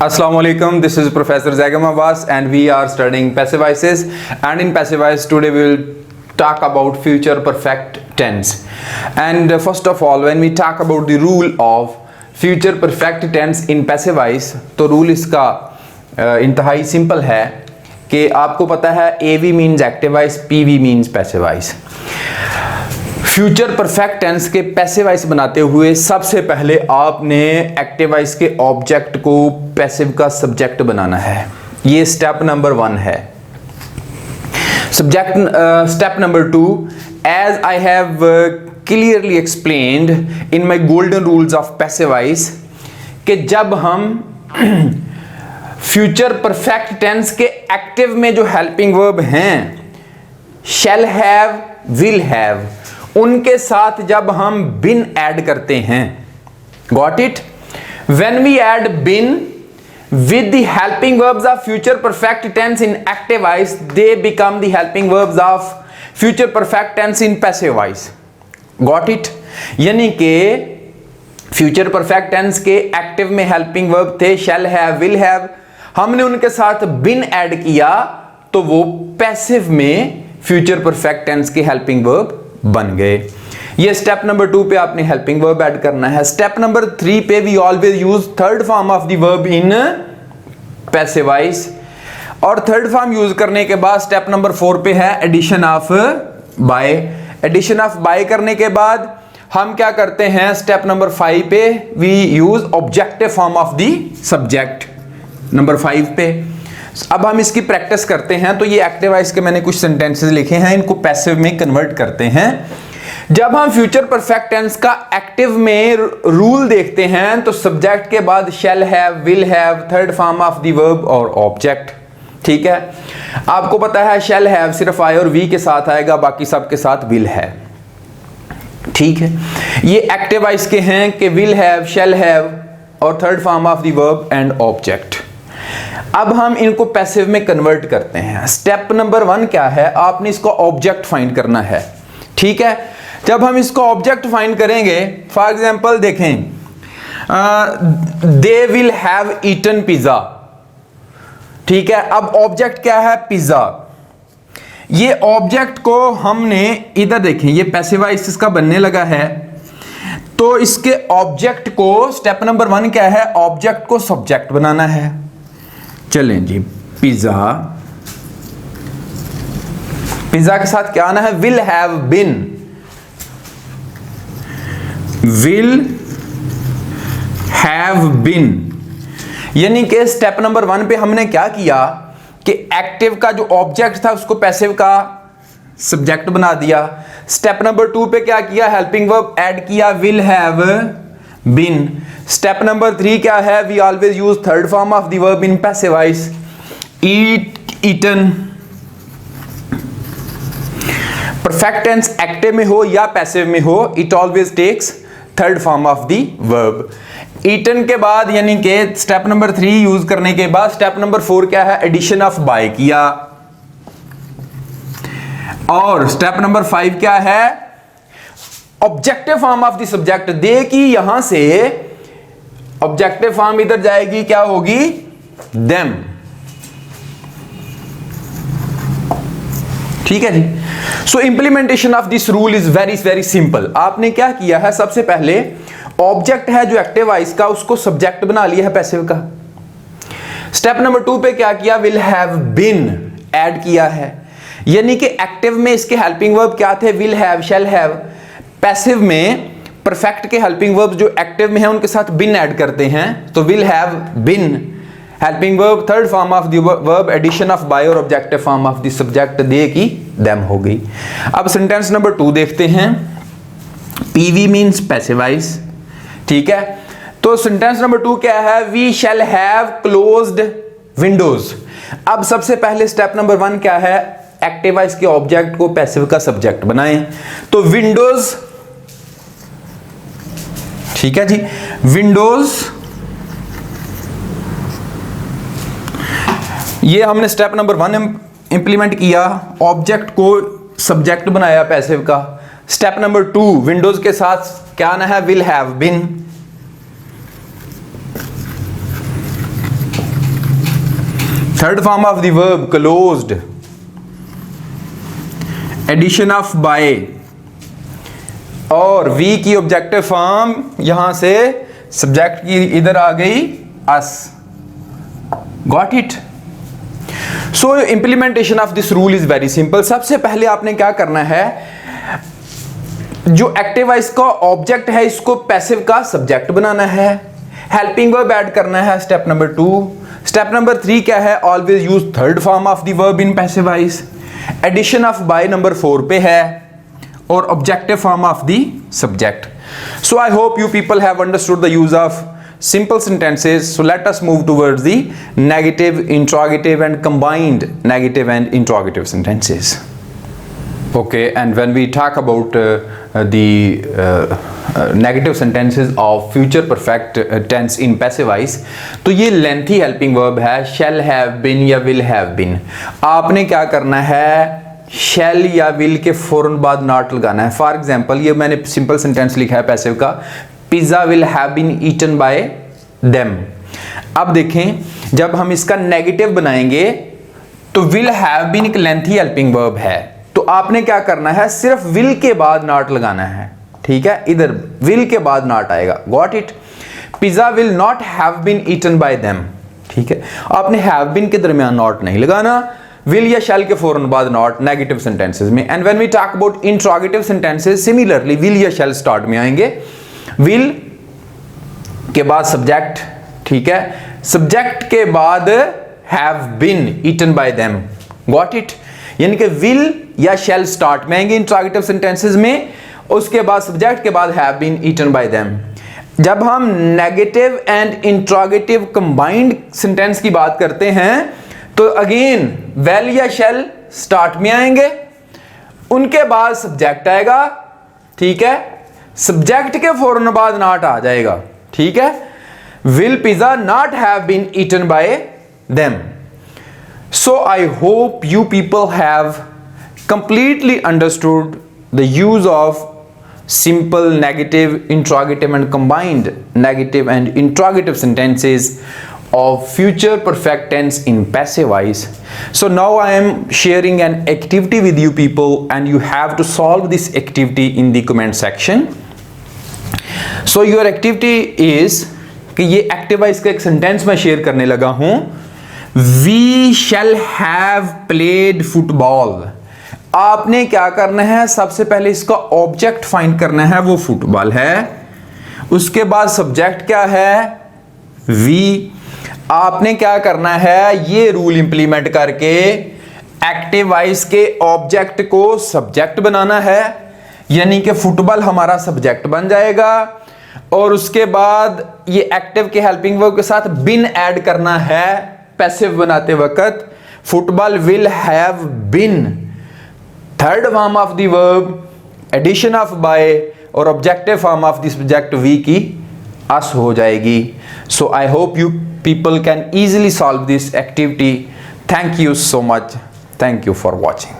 Assalamu alaikum, this is Professor Zaigam Abbas and we are studying passive voices, and in passive voice today we will talk about future perfect tense. And first of all, when we talk about the rule of future perfect tense in passive voice, तो rule इसका इंतहाई simple है कि आपको पता है AV means active voice, PV means passive voice. Future perfect tense के passive voice बनाते हुए सबसे पहले आपने एक्टिव वॉइस के ऑब्जेक्ट को पैसिव का सब्जेक्ट बनाना है. ये स्टेप नंबर 1 है. Subject step number 2, as I have clearly explained in my golden rules of passive voice, कि जब हम फ्यूचर परफेक्ट टेंस के एक्टिव में जो हेल्पिंग वर्ब हैं, शैल हैव, विल हैव, उनके साथ जब हम बिन ऐड करते हैं, got it? When we add been with the helping verbs of future perfect tense in active voice, they become the helping verbs of future perfect tense in passive voice. Got it? यानी कि future perfect tense के active में helping verb थे shall have, will have, हमने उनके साथ been add किया तो वो पैसिव में फ्यूचर परफेक्ट टेंस के हेल्पिंग वर्ब बन गए. ये स्टेप नंबर 2 पे आपने हेल्पिंग वर्ब ऐड करना है. स्टेप नंबर 3 पे we always use third form of the verb in passive voice, और थर्ड फॉर्म यूज करने के बाद स्टेप नंबर 4 पे है addition of by. Addition of by करने के बाद हम क्या करते हैं, स्टेप नंबर 5 पे we use objective form of the subject. Number 5 पे अब हम इसकी प्रैक्टिस करते हैं. तो ये एक्टिव वॉइस के मैंने कुछ सेंटेंसेस लिखे हैं, इनको पैसिव में कन्वर्ट करते हैं. जब हम फ्यूचर परफेक्ट टेंस का एक्टिव में रूल देखते हैं तो सब्जेक्ट के बाद shall have, will have, third form of the verb और ऑब्जेक्ट. ठीक है, आपको पता है शैल हैव सिर्फ आई और वी के साथ आएगा, बाकी सब के साथ विल है. ठीक है, ये एक्टिव वॉइस के हैं कि विल हैव, शैल हैव और third form of the verb and object. अब हम इनको पैसिव में कन्वर्ट करते हैं. स्टेप नंबर 1 क्या है, आपने इसको ऑब्जेक्ट फाइंड करना है. ठीक है, जब हम इसको ऑब्जेक्ट फाइंड करेंगे, फॉर एग्जांपल देखें, they will have eaten pizza. ठीक है, अब ऑब्जेक्ट क्या है, पिज्जा. ये ऑब्जेक्ट को हमने इधर देखें, ये पैसिव वॉइस इसका बनने लगा है, तो इसके ऑब्जेक्ट को स्टेप नंबर 1 क्या है, ऑब्जेक्ट को सब्जेक्ट बनाना है. चलें जी, पिज्जा, पिज्जा के साथ क्या आना है, will have bin, will have बिन. यानी कि स्टेप नंबर 1 पे हमने क्या किया कि एक्टिव का जो ऑब्जेक्ट था उसको पैसिव का सब्जेक्ट बना दिया. स्टेप नंबर 2 पे क्या किया, हेल्पिंग वर्ब ऐड किया, will have been. Step number 3 क्या है, we always use third form of the verb in passive voice, eat, eaten. Perfect tense active में हो या पैसिव में हो, it always takes third form of the verb. Eaten के बाद यानी कि स्टेप नंबर 3 यूज करने के बाद स्टेप नंबर 4 क्या है, एडिशन ऑफ बाय किया. और स्टेप नंबर 5 क्या है, objective form of the subject. They की यहां से ऑब्जेक्टिव फॉर्म इधर जाएगी, क्या होगी, देम. ठीक है जी. So implementation of this rule is very very simple. आपने क्या किया है, सबसे पहले ऑब्जेक्ट है जो एक्टिव वॉइस का, उसको सब्जेक्ट बना लिया है पैसिव का. स्टेप नंबर 2 पे क्या किया, विल हैव बिन ऐड किया है. यानी कि एक्टिव में इसके हेल्पिंग वर्ब क्या थे, will have, shall have. Passive में परफेक्ट के हेल्पिंग वर्ब जो एक्टिव में है उनके साथ बिन ऐड करते हैं, तो will have been, helping verb third form of the verb, addition of by और objective form of the subject, they की देम हो गई. अब सेंटेंस नंबर 2 देखते हैं. PV means passive voice. ठीक है, तो सेंटेंस नंबर 2 क्या है, we shall have closed windows. अब सबसे पहले स्टेप नंबर 1 क्या है, एक्टिव वॉइस के ऑब्जेक्ट को पैसिव का सब्जेक्ट बनाएं. तो विंडोज, ठीक है जी, विंडोज, ये हमने स्टेप नंबर 1 इंप्लीमेंट किया, ऑब्जेक्ट को सब्जेक्ट बनाया पैसिव का. स्टेप नंबर 2, विंडोज के साथ क्या आना है, will have been. Third form of the verb closed, addition of by, और वी की ऑब्जेक्टिव फॉर्म यहां से सब्जेक्ट की इधर आ गई us. Got it? So implementation of this rule is very simple. सबसे पहले आपने क्या करना है, जो एक्टिव वॉइस का ऑब्जेक्ट है इसको पैसिव का सब्जेक्ट बनाना है, हेल्पिंग वर्ब ऐड करना है, स्टेप नंबर 2। स्टेप नंबर 3 क्या है, always use third form of the verb in passive voice. Addition of by number 4 पे है, और objective form of the subject. So I hope you people have understood the use of simple sentences. So let us move towards the negative, interrogative and combined negative and interrogative sentences. Okay, and when we talk about the negative sentences of future perfect tense in passive voice, तो ये lengthy helping verb है, shall have been या will have been। आपने क्या करना है, shall या will के फौरन बाद not लगाना है। फॉर एग्जाम्पल ये मैंने सिंपल सेंटेंस लिखा है पैसिव का, pizza will have been eaten by them. अब देखें, जब हम इसका नेगेटिव बनाएंगे तो विल हैव बीन एक लेंथी हेल्पिंग वर्ब है, तो आपने क्या करना है, सिर्फ विल के बाद नॉट लगाना है। ठीक है, इधर विल के बाद नॉट आएगा। Got it? Pizza will not have been eaten by them. ठीक है, आपने हैव बीन के दरमियान नॉट नहीं लगाना, विल या शैल के फौरन बाद नॉट नेगेटिव सेंटेंसेस में। And when we talk about interrogative sentences, similarly will या शैल स्टार्ट में आएंगे, विल के बाद सब्जेक्ट। ठीक है, सब्जेक्ट के बाद have been eaten by them. Got it? यानी कि विल या शैल स्टार्ट में आएंगे इंट्रोगेटिव सेंटेंसेस में, उसके बाद सब्जेक्ट के बाद have been eaten by them. जब हम negative and interrogative combined sentence की बात करते हैं तो अगेन वेल या शैल स्टार्ट में आएंगे, उनके बाद सब्जेक्ट आएगा। ठीक है, सब्जेक्ट के फौरन बाद नॉट आ जाएगा। ठीक है, will pizza not have been eaten by them. So I hope you people have completely understood the use of simple negative, interrogative and combined negative and interrogative sentences of future perfect tense in passive voice. So now I am sharing an activity with you people and you have to solve this activity in the comment section. So your activity is कि ये active voice का एक sentence मैं share करने लगा हूँ, We shall have played football। आपने क्या करना है, सबसे पहले इसका ऑब्जेक्ट फाइंड करना है, वो फुटबॉल है। उसके बाद सब्जेक्ट क्या है, वी। आपने क्या करना है, ये रूल इंप्लीमेंट करके एक्टिव वॉइस के ऑब्जेक्ट को सब्जेक्ट बनाना है, यानी कि फुटबॉल हमारा सब्जेक्ट बन जाएगा। और उसके बाद ये एक्टिव के हेल्पिंग वर्ब के साथ बिन ऐड करना है पैसिव बनाते वक्त। Football will have been, third form of the verb, addition of by, और objective form of the subject we की अस हो जाएगी। So I hope you people can easily solve this activity. Thank you so much. Thank you for watching.